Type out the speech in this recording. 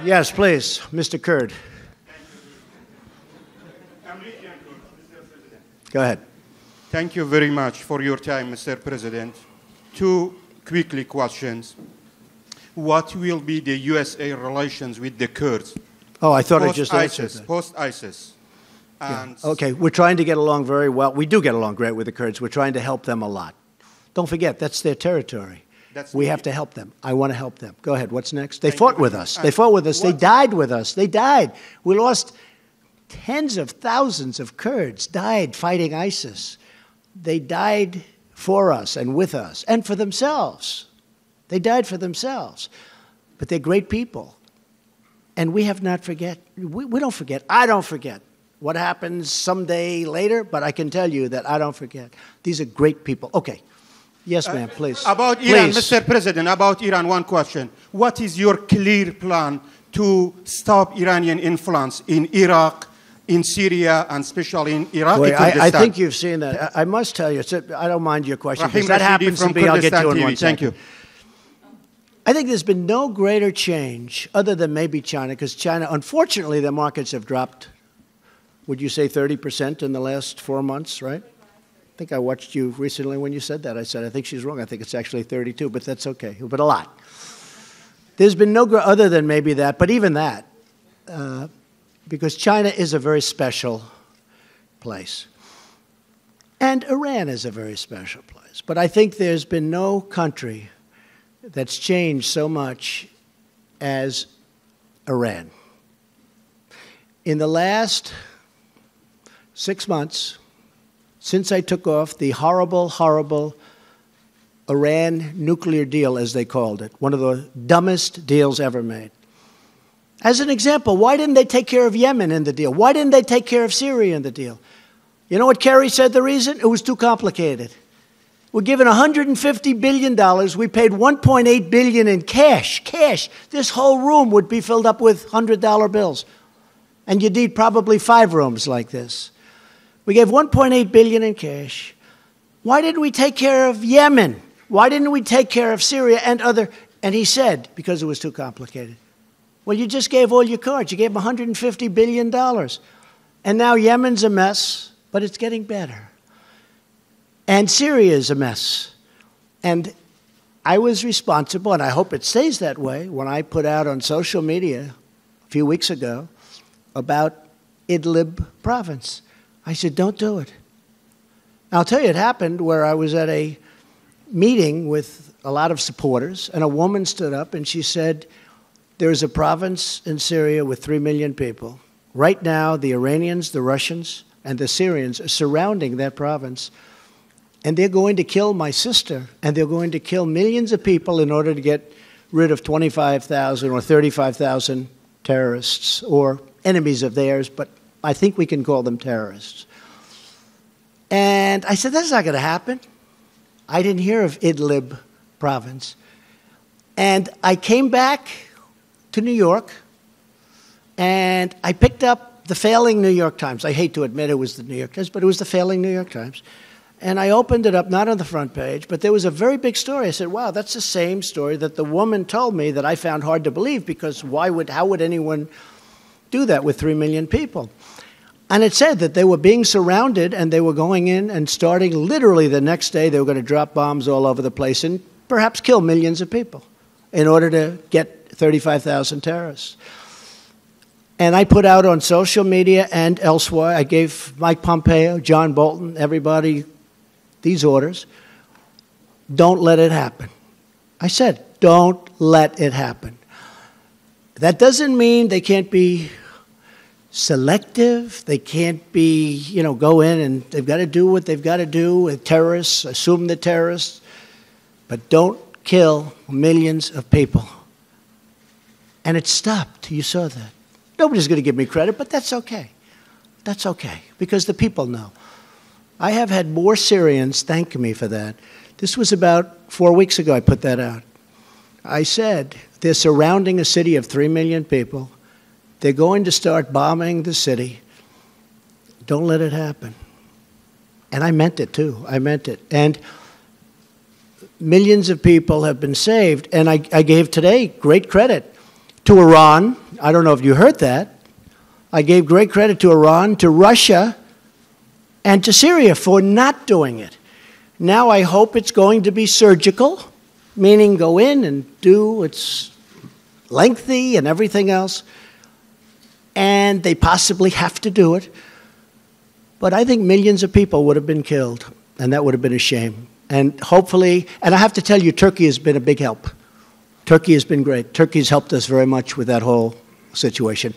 Yes, please, Mr. Kurd. Go ahead. Thank you very much for your time, Mr. President. Two quickly questions. What will be the USA relations with the Kurds? Oh, I thought I just answered that. Post-ISIS. Yeah. Okay, we're trying to get along very well. We do get along great with the Kurds. We're trying to help them a lot. Don't forget, that's their territory. We have to help them. I want to help them. Go ahead. What's next? They fought with us. They fought with us. They died with us. They died. We lost tens of thousands of Kurds died fighting ISIS. They died for us and with us and for themselves. They died for themselves. But they're great people. And we have not forget. We don't forget. I don't forget what happens someday later, but I can tell you that I don't forget. These are great people. Okay. Yes, ma'am, please. About Iran, Mr. President, about Iran, one question. What is your clear plan to stop Iranian influence in Iraq, in Syria, and especially in Iraq? I think you've seen that. I must tell you, I don't mind your question. Because that happens to be, I'll get you in one second. Thank you. I think there's been no greater change, other than maybe China, because China, unfortunately, their markets have dropped, would you say 30% in the last 4 months, right? I think I watched you recently when you said that. I said, I think she's wrong. I think it's actually 32, but that's okay. But a lot. There's been no other than maybe that, but even that, because China is a very special place. And Iran is a very special place. But I think there's been no country that's changed so much as Iran. In the last 6 months, since I took off the horrible, horrible Iran nuclear deal, as they called it, one of the dumbest deals ever made. As an example, why didn't they take care of Yemen in the deal? Why didn't they take care of Syria in the deal? You know what Kerry said the reason? It was too complicated. We're given $150 billion. We paid $1.8 billion in cash. Cash. This whole room would be filled up with $100 bills. And you'd need probably 5 rooms like this. We gave $1.8 billion in cash. Why didn't we take care of Yemen? Why didn't we take care of Syria and other? And he said, because it was too complicated. Well, you just gave all your cards. You gave them $150 billion. And now Yemen's a mess, but it's getting better. And Syria is a mess. And I was responsible, and I hope it stays that way, when I put out on social media a few weeks ago about Idlib province. I said, don't do it. Now, I'll tell you, it happened where I was at a meeting with a lot of supporters, and a woman stood up and she said, there's a province in Syria with 3 million people. Right now, the Iranians, the Russians, and the Syrians are surrounding that province, and they're going to kill my sister, and they're going to kill millions of people in order to get rid of 25,000 or 35,000 terrorists or enemies of theirs, but I think we can call them terrorists. And I said, that's not going to happen. I didn't hear of Idlib province. And I came back to New York, and I picked up the failing New York Times. I hate to admit it was the New York Times, but it was the failing New York Times. And I opened it up, not on the front page, but there was a very big story. I said, wow, that's the same story that the woman told me that I found hard to believe, because how would anyone do that with 3 million people? And it said that they were being surrounded, and they were going in and starting literally the next day, they were going to drop bombs all over the place and perhaps kill millions of people in order to get 35,000 terrorists. And I put out on social media and elsewhere, I gave Mike Pompeo, John Bolton, everybody these orders. Don't let it happen. I said, don't let it happen. That doesn't mean they can't be selective. They can't be, go in and they've got to do what they've got to do with terrorists, assume they're terrorists, but don't kill millions of people. And it stopped. You saw that. Nobody's going to give me credit, but that's okay. That's okay, because the people know. I have had more Syrians thank me for that. This was about 4 weeks ago I put that out. I said, they're surrounding a city of 3 million people. They're going to start bombing the city. Don't let it happen. And I meant it, too. I meant it. And millions of people have been saved. And I gave today great credit to Iran. I don't know if you heard that. I gave great credit to Iran, to Russia, and to Syria for not doing it. Now I hope it's going to be surgical, meaning go in and do, it's lengthy and everything else, and they possibly have to do it. But I think millions of people would have been killed, and that would have been a shame. And hopefully, and I have to tell you, Turkey has been a big help. Turkey has been great. Turkey's helped us very much with that whole situation.